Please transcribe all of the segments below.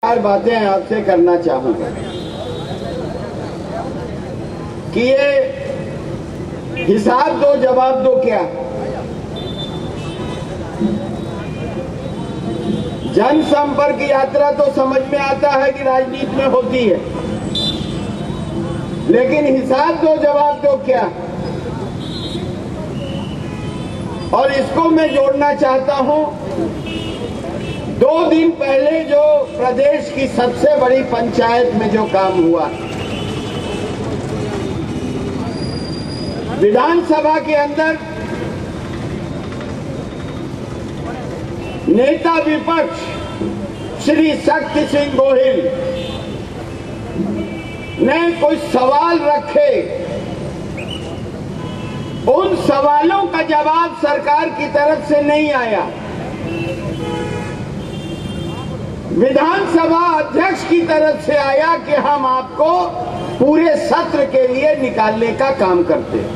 चार बातें आपसे करना चाहूंगा कि ये हिसाब दो जवाब दो क्या। जनसंपर्क यात्रा तो समझ में आता है कि राजनीति में होती है, लेकिन हिसाब दो जवाब दो क्या। और इसको मैं जोड़ना चाहता हूं 2 दिन पहले जो प्रदेश की सबसे बड़ी पंचायत में जो काम हुआ, विधानसभा के अंदर नेता विपक्ष श्री शक्ति सिंह गोहिल ने कुछ सवाल रखे, उन सवालों का जवाब सरकार की तरफ से नहीं आया। विधानसभा अध्यक्ष की तरफ से आया कि हम आपको पूरे सत्र के लिए निकालने का काम करते हैं।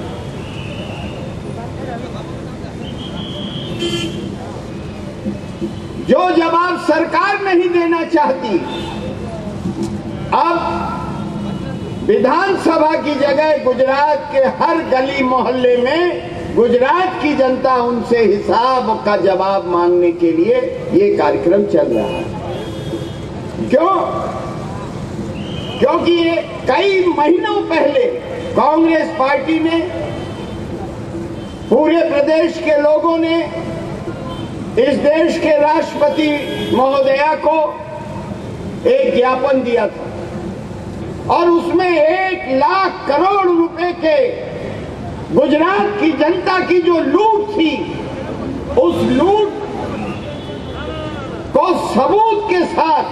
जो जवाब सरकार नहीं देना चाहती, अब विधानसभा की जगह गुजरात के हर गली मोहल्ले में गुजरात की जनता उनसे हिसाब का जवाब मांगने के लिए ये कार्यक्रम चल रहा है। क्यों? क्योंकि ये कई महीनों पहले कांग्रेस पार्टी ने, पूरे प्रदेश के लोगों ने इस देश के राष्ट्रपति महोदया को एक ज्ञापन दिया था और उसमें 1 लाख करोड़ रुपए के गुजरात की जनता की जो लूट थी, उस लूट को सबूत के साथ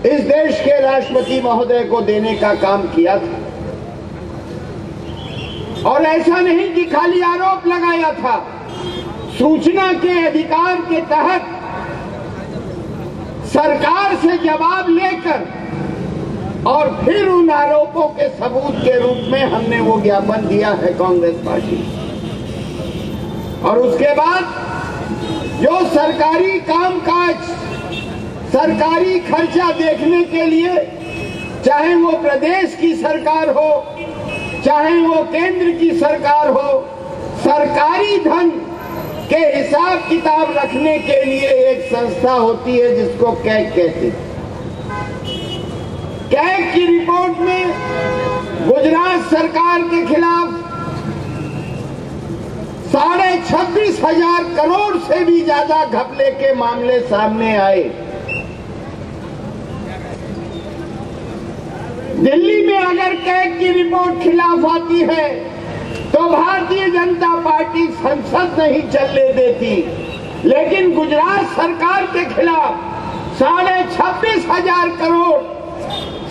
इस देश के राष्ट्रपति महोदय को देने का काम किया था। और ऐसा नहीं कि खाली आरोप लगाया था, सूचना के अधिकार के तहत सरकार से जवाब लेकर और फिर उन आरोपों के सबूत के रूप में हमने वो ज्ञापन दिया है कांग्रेस पार्टी। और उसके बाद जो सरकारी कामकाज, सरकारी खर्चा देखने के लिए, चाहे वो प्रदेश की सरकार हो, चाहे वो केंद्र की सरकार हो, सरकारी धन के हिसाब किताब रखने के लिए एक संस्था होती है जिसको कैग कहते हैं। कैग की रिपोर्ट में गुजरात सरकार के खिलाफ 26,500 करोड़ से भी ज्यादा घपले के मामले सामने आए। दिल्ली में अगर कैग की रिपोर्ट खिलाफ आती है तो भारतीय जनता पार्टी संसद नहीं चलने देती, लेकिन गुजरात सरकार के खिलाफ 26,500 करोड़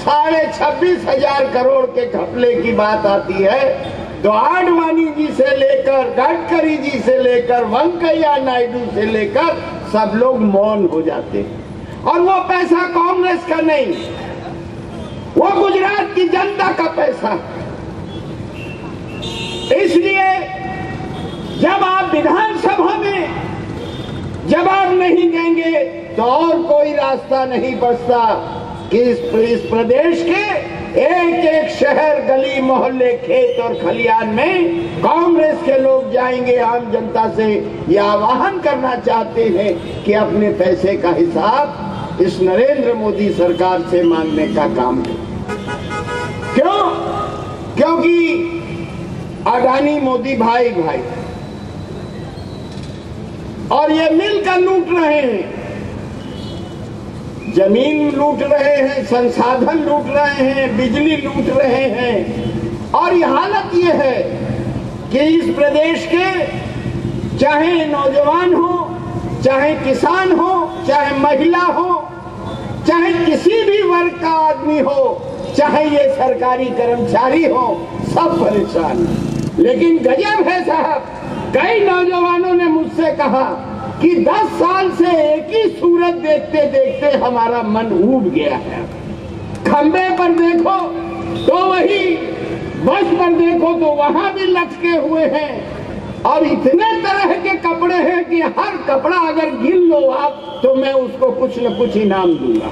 26,500 करोड़ के घपले की बात आती है तो आडवाणी जी से लेकर, गडकरी जी से लेकर, वेंकैया नायडू से लेकर सब लोग मौन हो जाते हैं। और वो पैसा कांग्रेस का नहीं, वो गुजरात की जनता का पैसा। इसलिए जब आप विधानसभा में जवाब नहीं देंगे तो और कोई रास्ता नहीं बचता कि इस प्रदेश के एक एक शहर, गली मोहल्ले, खेत और खलियान में कांग्रेस के लोग जाएंगे। आम जनता से यह आह्वान करना चाहते हैं कि अपने पैसे का हिसाब इस नरेंद्र मोदी सरकार से मांगने का काम है। क्यों? क्योंकि अडानी मोदी भाई भाई और ये मिलकर लूट रहे हैं, जमीन लूट रहे हैं, संसाधन लूट रहे हैं, बिजली लूट रहे हैं। और ये हालत ये है कि इस प्रदेश के चाहे नौजवान हो, चाहे किसान हो, चाहे महिला हो, चाहे किसी भी वर्ग का आदमी हो, चाहे ये सरकारी कर्मचारी हो, सब परेशान हैं। लेकिन गजब है साहब, कई नौजवानों ने मुझसे कहा कि 10 साल से एक ही सूरत देखते देखते हमारा मन ऊब गया है। खंबे पर देखो तो वही, बस पर देखो तो वहां भी लटके हुए हैं, और इतने तरह के कपड़े हैं कि हर कपड़ा अगर गिन लो आप तो मैं उसको कुछ न कुछ इनाम दूंगा।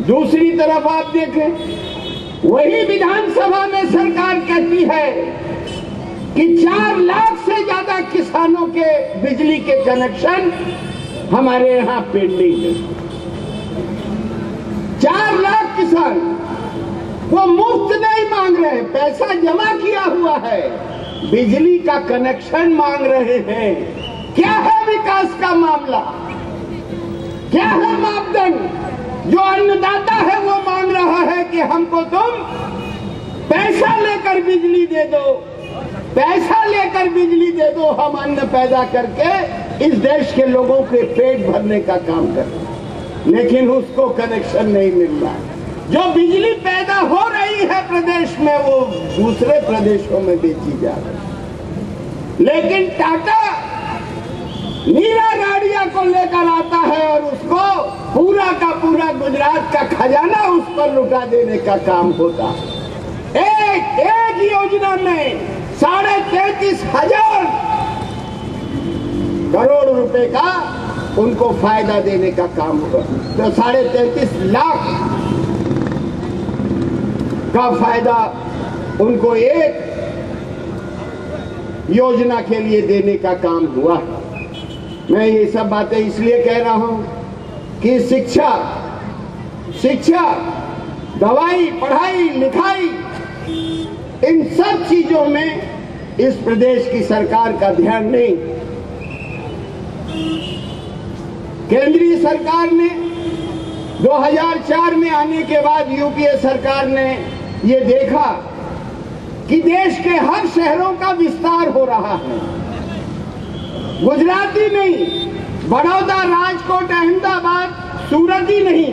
दूसरी तरफ आप देखें, वही विधानसभा में सरकार कहती है कि 4 लाख से ज्यादा किसानों के बिजली के कनेक्शन हमारे यहां पेंडिंग है। 4 लाख किसान वो मुफ्त नहीं मांग रहे, पैसा जमा किया हुआ है, बिजली का कनेक्शन मांग रहे हैं। क्या है विकास का मामला, क्या है मापदंड? जो अन्नदाता है वो मांग रहा है कि हमको तुम पैसा लेकर बिजली दे दो, पैसा लेकर बिजली दे दो, हम अन्न पैदा करके इस देश के लोगों के पेट भरने का काम करें। लेकिन उसको कनेक्शन नहीं मिल रहा है। जो बिजली पैदा हो रही है प्रदेश में वो दूसरे प्रदेशों में बेची जा रही है। लेकिन टाटा नीला गाड़िया को लेकर आता है और उसको पूरा का पूरा गुजरात का खजाना उस पर लुटा देने का काम होता है। एक योजना में 33,500 करोड़ रुपए का उनको फायदा देने का काम होगा। तो 33.5 लाख का फायदा उनको एक योजना के लिए देने का काम हुआ है। मैं ये सब बातें इसलिए कह रहा हूं कि शिक्षा, दवाई, पढ़ाई, लिखाई, इन सब चीजों में इस प्रदेश की सरकार का ध्यान नहीं। केंद्रीय सरकार ने 2004 में आने के बाद यूपीए सरकार ने ये देखा कि देश के हर शहरों का विस्तार हो रहा है। गुजरात ही नहीं, बड़ौदा, राजकोट, अहमदाबाद, सूरत ही नहीं,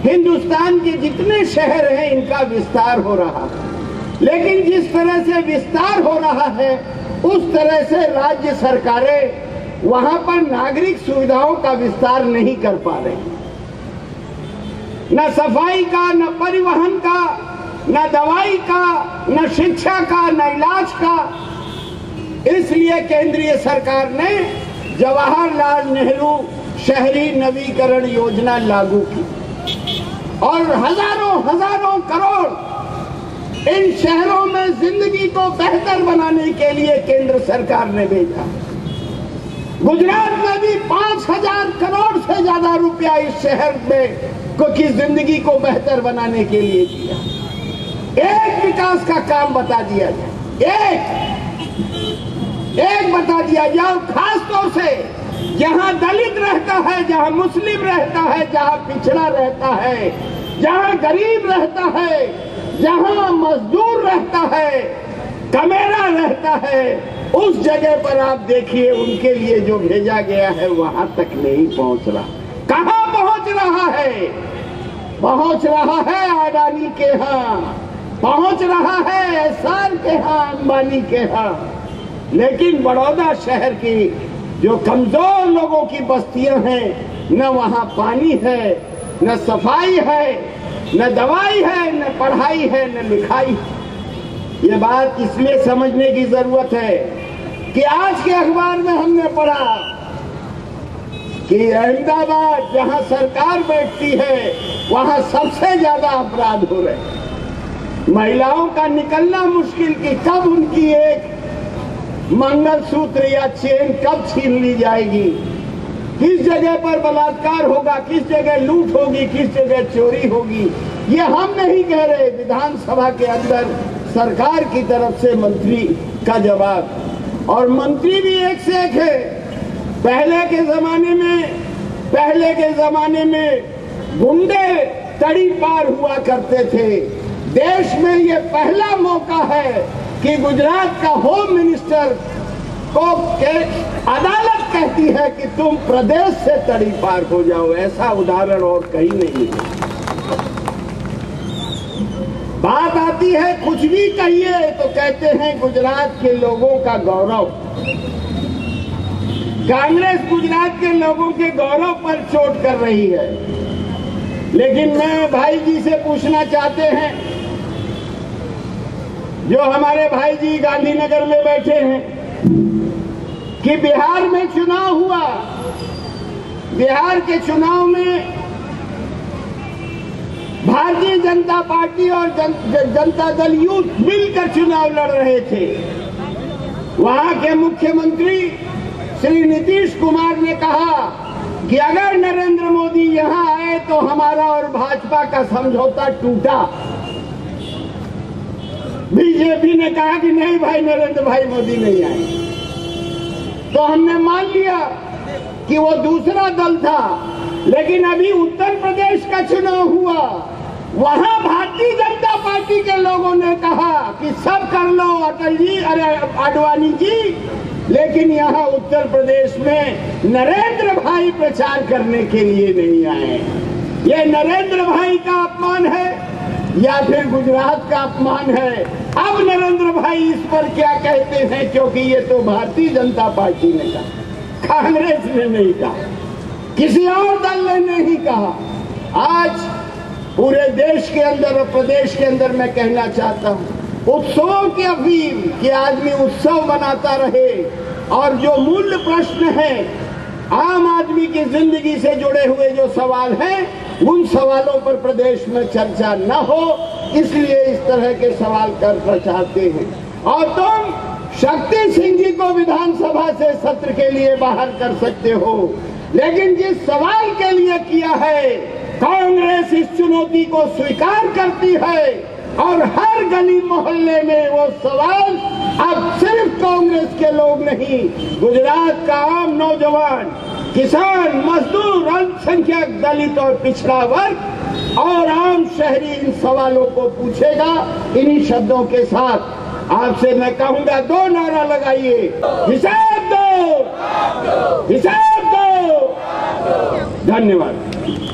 हिंदुस्तान के जितने शहर हैं इनका विस्तार हो रहा है। लेकिन जिस तरह से विस्तार हो रहा है उस तरह से राज्य सरकारें वहां पर नागरिक सुविधाओं का विस्तार नहीं कर पा रही। न सफाई का, न परिवहन का, न दवाई का, न शिक्षा का, न इलाज का। इसलिए केंद्रीय सरकार ने जवाहरलाल नेहरू शहरी नवीकरण योजना लागू की और हजारों करोड़ इन शहरों में जिंदगी को बेहतर बनाने के लिए केंद्र सरकार ने भेजा। गुजरात में भी 5,000 करोड़ से ज्यादा रुपया इस शहर में की जिंदगी को बेहतर बनाने के लिए दिया। एक विकास का काम बता दिया जाए, एक बता दिया जाए, खास तौर से जहां दलित रहता है, जहां मुस्लिम रहता है, जहां पिछड़ा रहता है, जहां गरीब रहता है, जहां मजदूर रहता है, कमेरा रहता है, उस जगह पर आप देखिए उनके लिए जो भेजा गया है वहां तक नहीं पहुंच रहा। कहां पहुंच रहा है? पहुंच रहा है अडानी के यहाँ, पहुंच रहा है एहसान के यहाँ, अंबानी के यहाँ। लेकिन बड़ौदा शहर की जो कमजोर लोगों की बस्तियां हैं, न वहां पानी है, न सफाई है, न दवाई है, न पढ़ाई है, न लिखाई। ये बात इसलिए समझने की जरूरत है कि आज के अखबार में हमने पढ़ा कि अहमदाबाद जहां सरकार बैठती है वहां सबसे ज्यादा अपराध हो रहे। महिलाओं का निकलना मुश्किल कि कब उनकी एक मंगलसूत्र या चेन कब छीन ली जाएगी, किस जगह पर बलात्कार होगा, किस जगह लूट होगी, किस जगह चोरी होगी। ये हम नहीं कह रहे, विधानसभा के अंदर सरकार की तरफ से मंत्री का जवाब। और मंत्री भी एक से एक है। पहले के जमाने में गुंडे तड़ी पार हुआ करते थे। देश में ये पहला मौका है कि गुजरात का होम मिनिस्टर को अदालत कहती है कि तुम प्रदेश से तड़ी पार हो जाओ। ऐसा उदाहरण और कहीं नहीं है। बात आती है कुछ भी कहिए तो कहते हैं गुजरात के लोगों का गौरव। कांग्रेस गुजरात के लोगों के गौरव पर चोट कर रही है। लेकिन मैं भाई जी से पूछना चाहते हैं जो हमारे भाई जी गांधीनगर में बैठे हैं कि बिहार में चुनाव हुआ, बिहार के चुनाव में भारतीय जनता पार्टी और जनता दल यूथ मिलकर चुनाव लड़ रहे थे। वहां के मुख्यमंत्री श्री नीतीश कुमार ने कहा कि अगर नरेंद्र मोदी यहां आए तो हमारा और भाजपा का समझौता टूटा। बीजेपी ने कहा कि नहीं भाई, नरेंद्र भाई मोदी नहीं आए। तो हमने मान लिया कि वो दूसरा दल था। लेकिन अभी उत्तर प्रदेश का चुनाव हुआ, वहां भारतीय जनता पार्टी के लोगों ने कहा कि सब कर लो अटल जी, अरे आडवाणी जी, लेकिन यहाँ उत्तर प्रदेश में नरेंद्र भाई प्रचार करने के लिए नहीं आए। ये नरेंद्र भाई का अपमान है या फिर गुजरात का अपमान है? अब नरेंद्र भाई इस पर क्या कहते हैं, क्योंकि ये तो भारतीय जनता पार्टी ने कहा, कांग्रेस ने नहीं कहा, किसी और दल ने नहीं कहा। आज पूरे देश के अंदर और प्रदेश के अंदर मैं कहना चाहता हूँ, उत्सवों की अफीम कि आदमी उत्सव मनाता रहे और जो मूल प्रश्न है, आम आदमी की जिंदगी से जुड़े हुए जो सवाल हैं, उन सवालों पर प्रदेश में चर्चा न हो, इसलिए इस तरह के सवाल करना चाहते हैं। और तुम शक्ति सिंह जी को विधानसभा से सत्र के लिए बाहर कर सकते हो, लेकिन जिस सवाल के लिए किया है, कांग्रेस इस चुनौती को स्वीकार करती है और हर गली मोहल्ले में वो सवाल अब सिर्फ कांग्रेस के लोग नहीं, गुजरात का आम नौजवान, किसान, मजदूर, अल्पसंख्यक, दलित और पिछड़ा वर्ग और आम शहरी इन सवालों को पूछेगा। इन्हीं शब्दों के साथ आपसे मैं कहूंगा, दो नारा लगाइए, हिसाब दो, हिसाब दो। धन्यवाद।